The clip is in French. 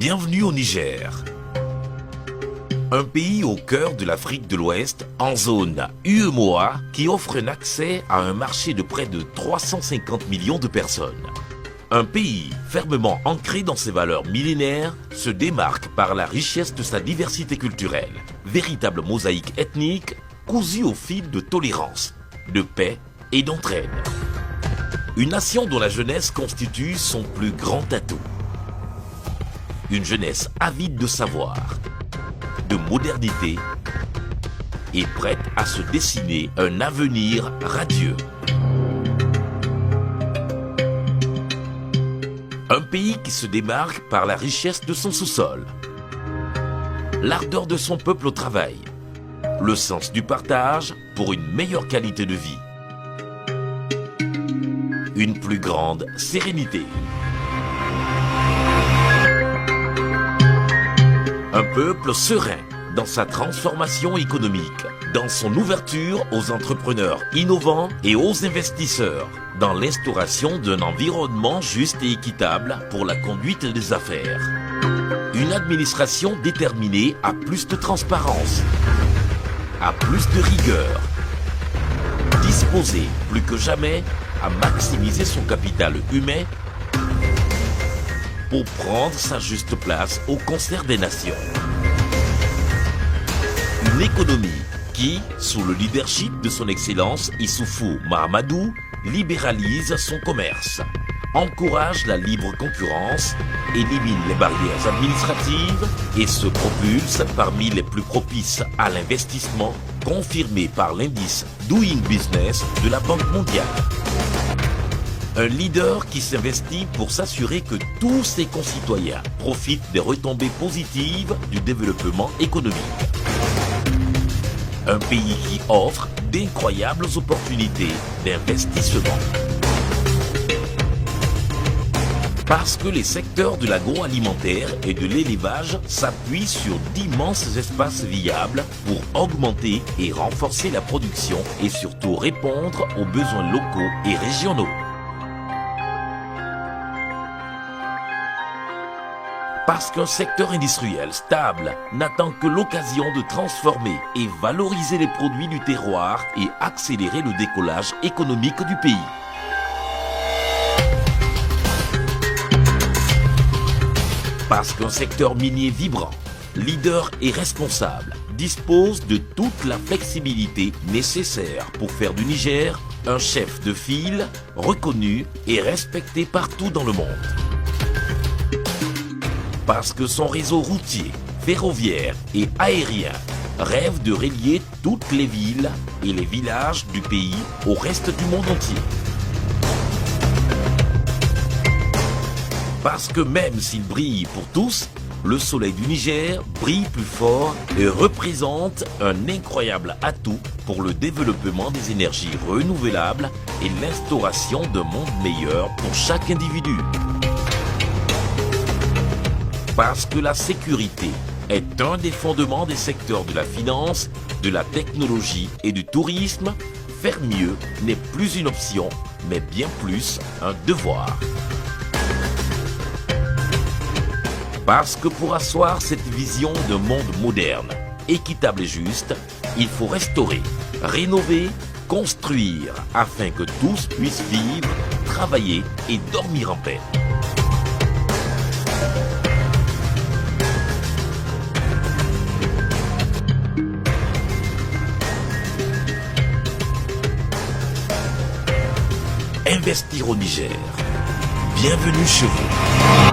Bienvenue au Niger. Un pays au cœur de l'Afrique de l'Ouest, en zone UEMOA, qui offre un accès à un marché de près de 350 millions de personnes. Un pays fermement ancré dans ses valeurs millénaires se démarque par la richesse de sa diversité culturelle, véritable mosaïque ethnique cousue au fil de tolérance, de paix et d'entraide. Une nation dont la jeunesse constitue son plus grand atout. Une jeunesse avide de savoir, de modernité et prête à se dessiner un avenir radieux. Un pays qui se démarque par la richesse de son sous-sol, l'ardeur de son peuple au travail, le sens du partage pour une meilleure qualité de vie, une plus grande sérénité. Un peuple serein dans sa transformation économique, dans son ouverture aux entrepreneurs innovants et aux investisseurs, dans l'instauration d'un environnement juste et équitable pour la conduite des affaires. Une administration déterminée à plus de transparence, à plus de rigueur, disposée plus que jamais à maximiser son capital humain pour prendre sa juste place au concert des nations. Une économie qui, sous le leadership de son Excellence Issoufou Mahamadou, libéralise son commerce, encourage la libre concurrence, élimine les barrières administratives et se propulse parmi les plus propices à l'investissement, confirmé par l'indice Doing Business de la Banque mondiale. Un leader qui s'investit pour s'assurer que tous ses concitoyens profitent des retombées positives du développement économique. Un pays qui offre d'incroyables opportunités d'investissement. Parce que les secteurs de l'agroalimentaire et de l'élevage s'appuient sur d'immenses espaces viables pour augmenter et renforcer la production et surtout répondre aux besoins locaux et régionaux. Parce qu'un secteur industriel stable n'attend que l'occasion de transformer et valoriser les produits du terroir et accélérer le décollage économique du pays. Parce qu'un secteur minier vibrant, leader et responsable, dispose de toute la flexibilité nécessaire pour faire du Niger un chef de file reconnu et respecté partout dans le monde. Parce que son réseau routier, ferroviaire et aérien rêve de relier toutes les villes et les villages du pays au reste du monde entier. Parce que même s'il brille pour tous, le soleil du Niger brille plus fort et représente un incroyable atout pour le développement des énergies renouvelables et l'instauration d'un monde meilleur pour chaque individu. Parce que la sécurité est un des fondements des secteurs de la finance, de la technologie et du tourisme, faire mieux n'est plus une option, mais bien plus un devoir. Parce que pour asseoir cette vision d'un monde moderne, équitable et juste, il faut restaurer, rénover, construire afin que tous puissent vivre, travailler et dormir en paix. Investir au Niger. Bienvenue chez vous.